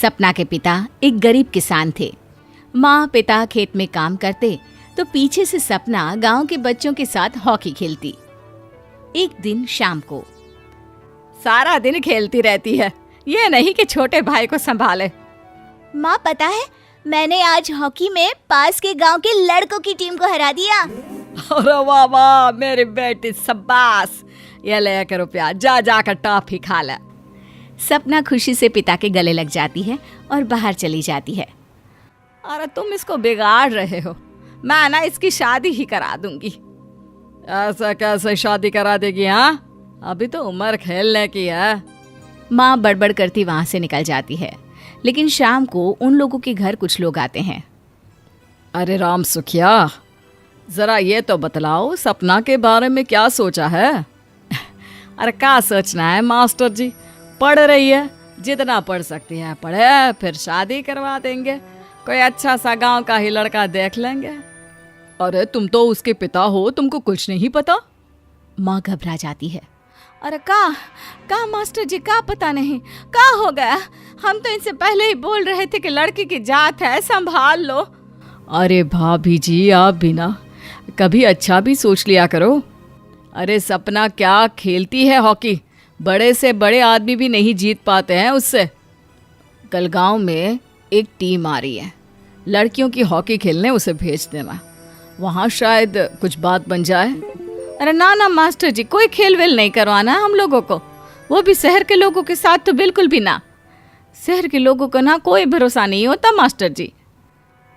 सपना के पिता एक गरीब किसान थे। माँ पिता खेत में काम करते तो पीछे से सपना गांव के बच्चों के साथ हॉकी खेलती। एक दिन शाम को, सारा दिन खेलती रहती है, ये नहीं कि छोटे भाई को संभाले। माँ पता है, मैंने आज हॉकी में पास के गांव के लड़कों की टीम को हरा दिया। अरे वाह वाह मेरी बेटी, शाबाश। ये लेकर रुपया, जा जाकर टॉफी खा ले। सपना खुशी से पिता के गले लग जाती है और बाहर चली जाती है। अरे तुम इसको बिगाड़ रहे हो, मैं ना इसकी शादी ही करा दूंगी। ऐसा कैसे शादी करा देगी? हाँ, अभी तो उम्र खेलने की है। माँ बड़बड़ करती वहां से निकल जाती है। लेकिन शाम को उन लोगों के घर कुछ लोग आते हैं। अरे राम सुखिया, जरा ये तो बतलाओ, सपना के बारे में क्या सोचा है? अरे क्या सोचना है मास्टर जी, पढ़ रही है, जितना पढ़ सकती है पढ़े, फिर शादी करवा देंगे, कोई अच्छा सा गांव का ही लड़का देख लेंगे। अरे तुम तो उसके पिता हो, तुमको कुछ नहीं पता? माँ घबरा जाती है। अरे का मास्टर जी, का पता नहीं, का हो गया? हम तो इनसे पहले ही बोल रहे थे कि लड़की की जात है, संभाल लो। अरे भाभी जी, आप भी ना कभी अच्छा भी सोच लिया करो। अरे सपना क्या खेलती है हॉकी, बड़े से बड़े आदमी भी नहीं जीत पाते हैं उससे। कल गांव में एक टीम आ रही है, लड़कियों की हॉकी खेलने उसे भेज देना, वहाँ शायद कुछ बात बन जाए। अरे ना मास्टर जी, कोई खेल वेल नहीं करवाना हम लोगों को, वो भी शहर के लोगों के साथ तो बिल्कुल भी ना। शहर के लोगों को ना कोई भरोसा नहीं होता मास्टर जी।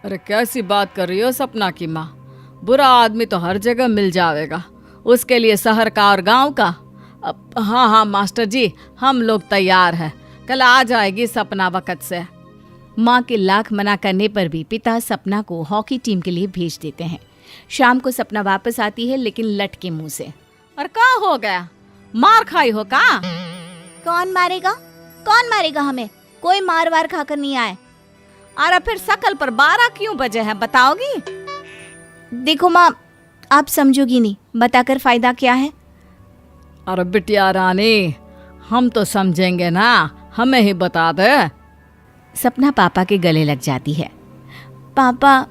अरे कैसी बात कर रही हो सपना की माँ, बुरा आदमी तो हर जगह मिल जाएगा, उसके लिए शहर का और गांव का। हाँ मास्टर जी, हम लोग तैयार हैं, कल आ जाएगी सपना वक्त से। माँ के लाख मना करने पर भी पिता सपना को हॉकी टीम के लिए भेज देते हैं। शाम को सपना वापस आती है, लेकिन लट के मुंह से। और क्या हो गया, मार खाई हो का? कौन मारेगा हमें? कोई मार वार खाकर नहीं आए। अरे फिर शकल पर 12 क्यों बजे हैं, बताओगी? देखो माँ, आप समझोगी नहीं, बताकर फायदा क्या है? अरे बिटिया रानी, हम तो समझेंगे ना, हमें ही बता दे। सपना पापा के गले लग जाती है। पापा,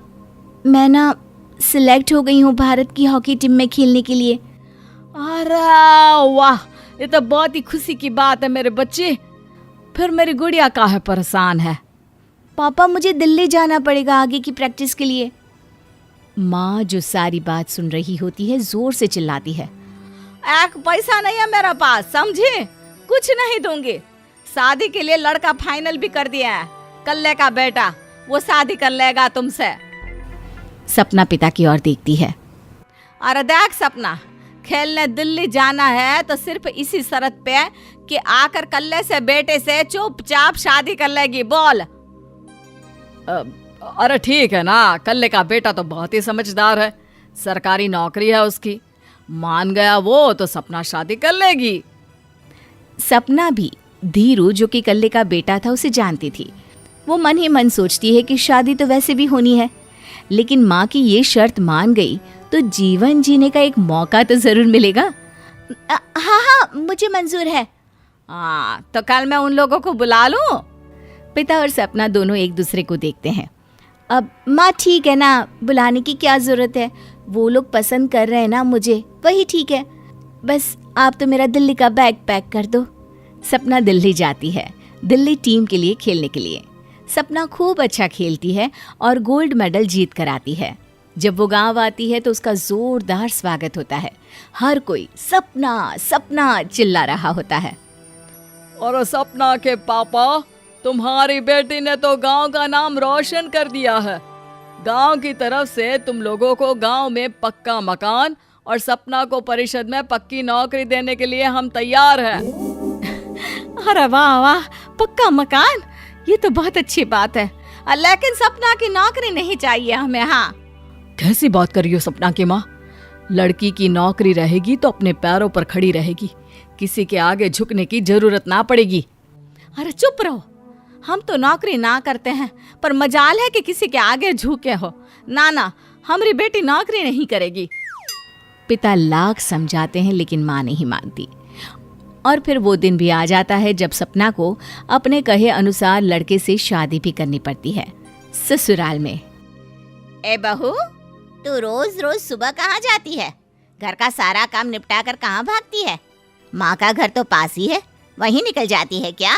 मैं ना सिलेक्ट हो गई हूँ भारत की हॉकी टीम में खेलने के लिए। अरे वाह, ये तो बहुत ही खुशी की बात है मेरे बच्चे। फिर मेरी गुड़िया काहे परेशान है? पापा, मुझे दिल्ली जाना पड़ेगा आगे की प्रैक्टिस के लिए। माँ जो सारी बात सुन रही होती है, जोर से चिल्लाती है। एक पैसा नहीं है मेरे पास, समझी? कुछ नहीं दूंगी। शादी के लिए लड़का फाइनल भी कर दिया है, कल्ले का बेटा, वो शादी कर लेगा तुमसे। सपना पिता की ओर देखती है। अरे देख सपना, खेलने दिल्ली जाना है तो सिर्फ इसी शर्त पे कि आकर कल्ले से बेटे से चुपचाप शादी कर लेगी, बोल। अरे ठीक है ना, कल्ले का बेटा तो बहुत ही समझदार है, सरकारी नौकरी है उसकी, मान गया वो तो सपना शादी कर लेगी। सपना भी धीरू, जो कि कल्ले का बेटा था, उसे जानती थी। वो मन ही मन सोचती है कि शादी तो वैसे भी होनी है, लेकिन माँ की ये शर्त मान गई तो जीवन जीने का एक मौका तो जरूर मिलेगा। हाँ, मुझे मंजूर है। हाँ, तो कल मैं उन लोगों को बुला लूं? पिता और सपना दोनों एक दूसरे को देखते हैं। अब माँ ठीक है ना, बुलाने की क्या जरूरत है, वो लोग पसंद कर रहे हैं ना मुझे, वही ठीक है। बस आप तो मेरा दिल्ली का बैग पैक कर दो। सपना दिल्ली जाती है, दिल्ली टीम के लिए खेलने के लिए। सपना खूब अच्छा खेलती है और गोल्ड मेडल जीत कर आती है। जब वो गांव आती है तो उसका जोरदार स्वागत होता है। हर कोई सपना सपना चिल्ला रहा होता है। और सपना के पापा, तुम्हारी बेटी ने तो गांव का नाम रोशन कर दिया है। गांव की तरफ से तुम लोगों को गांव में पक्का मकान और सपना को परिषद में पक्की नौकरी देने के लिए हम तैयार हैं। अरे वाह वाह, पक्का मकान, ये तो बहुत अच्छी बात है, लेकिन सपना की नौकरी नहीं चाहिए हमें। हाँ, कैसी बात कर रही हो सपना की माँ? लड़की की नौकरी रहेगी तो अपने पैरों पर खड़ी रहेगी, किसी के आगे झुकने की जरूरत ना पड़ेगी। अरे चुप रहो, हम तो नौकरी ना करते हैं, पर मजाल है कि किसी के आगे झुके हो। ना, हमारी बेटी नौकरी नहीं करेगी। पिता लाख समझाते हैं, लेकिन माँ नहीं मानती। और फिर वो दिन भी आ जाता है जब सपना को अपने कहे अनुसार लड़के से शादी भी करनी पड़ती है। ससुराल में ए बहू, तू रोज रोज सुबह कहाँ जाती है? घर का सारा काम निपटा कर कहाँ भागती है? माँ का घर तो पास ही है, वहीं निकल जाती है क्या?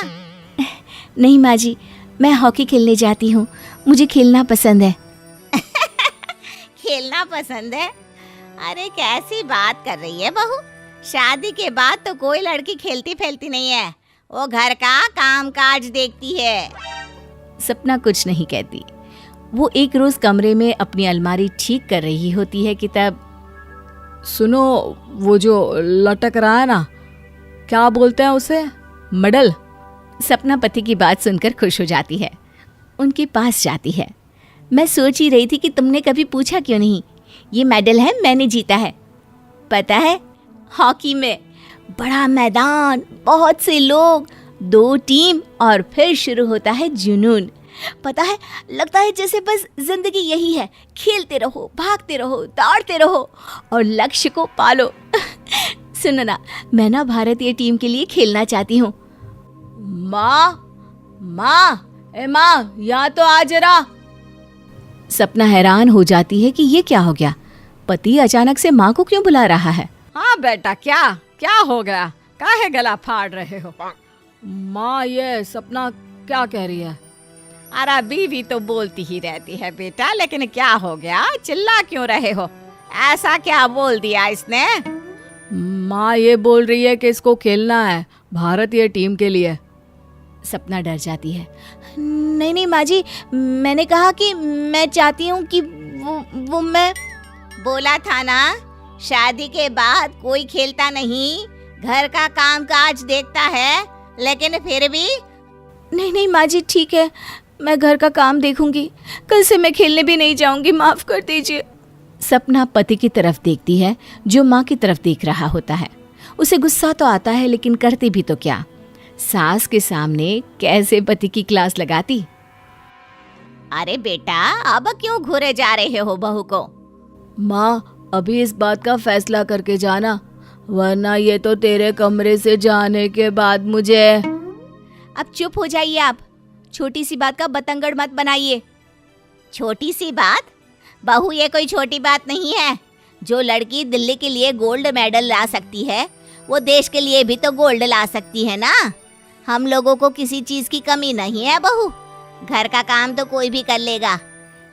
नहीं माँ जी, मैं हॉकी खेलने जाती हूँ, मुझे खेलना पसंद है। खेलना पसंद है? अरे कैसी बात कर रही है बहू, शादी के बाद तो कोई लड़की खेलती फैलती नहीं है, वो घर का काम काज देखती है। सपना कुछ नहीं कहती। वो एक रोज कमरे में अपनी अलमारी ठीक कर रही होती है कि तब सुनो, वो जो लटक रहा है ना, क्या बोलते हैं उसे? मेडल। सपना पति की बात सुनकर खुश हो जाती है, उनके पास जाती है। मैं सोच ही रही थी कि तुमने कभी पूछा क्यों नहीं। ये मेडल है, मैंने जीता है, पता है, हॉकी में। बड़ा मैदान, बहुत से लोग, 2 टीम और फिर शुरू होता है जुनून। पता है, लगता है जैसे बस जिंदगी यही है, खेलते रहो, भागते रहो, दौड़ते रहो और लक्ष्य को पालो। सुनो ना, मैं ना भारतीय टीम के लिए खेलना चाहती हूँ। माँ, यहाँ तो आ जरा। सपना हैरान हो जाती है कि ये क्या हो गया, पति अचानक से माँ को क्यों बुला रहा है। हाँ बेटा, क्या हो गया? काहे गला फाड़ रहे हो? माँ, ये सपना क्या कह रही है? अरे बीवी तो बोलती ही रहती है बेटा, लेकिन क्या हो गया, चिल्ला क्यों रहे हो? ऐसा क्या बोल दिया इसने? माँ ये बोल रही है कि इसको खेलना है भारतीय टीम के लिए। सपना डर जाती है। नहीं माँ जी, मैंने कहा कि मैं चाहती हूँ कि वो मैं बोला था ना, शादी के बाद कोई खेलता नहीं, घर का काम काज देखता है, लेकिन फिर भी। नहीं माँ जी, ठीक है, मैं घर का काम देखूंगी, कल से मैं खेलने भी नहीं जाऊंगी, माफ कर दीजिए। सपना पति की तरफ देखती है जो माँ की तरफ देख रहा होता है। उसे गुस्सा तो आता है, लेकिन करती भी तो क्या, सास के सामने कैसे पति की क्लास लगाती। अरे बेटा, अब क्यों घूरे जा रहे हो बहू को? माँ, अभी इस बात का फैसला करके जाना, वरना ये तो तेरे कमरे से जाने के बाद मुझे। अब चुप हो जाइए आप, छोटी सी बात का बतंगड़ मत बनाइए। छोटी सी बात? बहू, ये कोई छोटी बात नहीं है। जो लड़की दिल्ली के लिए गोल्ड मेडल ला सकती है, वो देश के लिए भी तो गोल्ड ला सकती है ना। हम लोगों को किसी चीज की कमी नहीं है बहू, घर का काम तो कोई भी कर लेगा,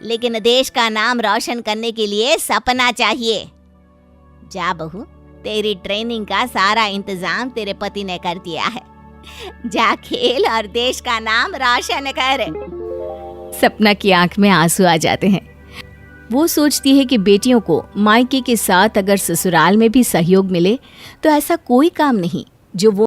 लेकिन देश का नाम रोशन करने के लिए सपना चाहिए। जा बहू, तेरी ट्रेनिंग का सारा इंतजाम तेरे पति ने कर दिया है, जा खेल और देश का नाम रोशन कर। सपना की आंख में आंसू आ जाते हैं। वो सोचती है कि बेटियों को मायके के साथ अगर ससुराल में भी सहयोग मिले तो ऐसा कोई काम नहीं जो वो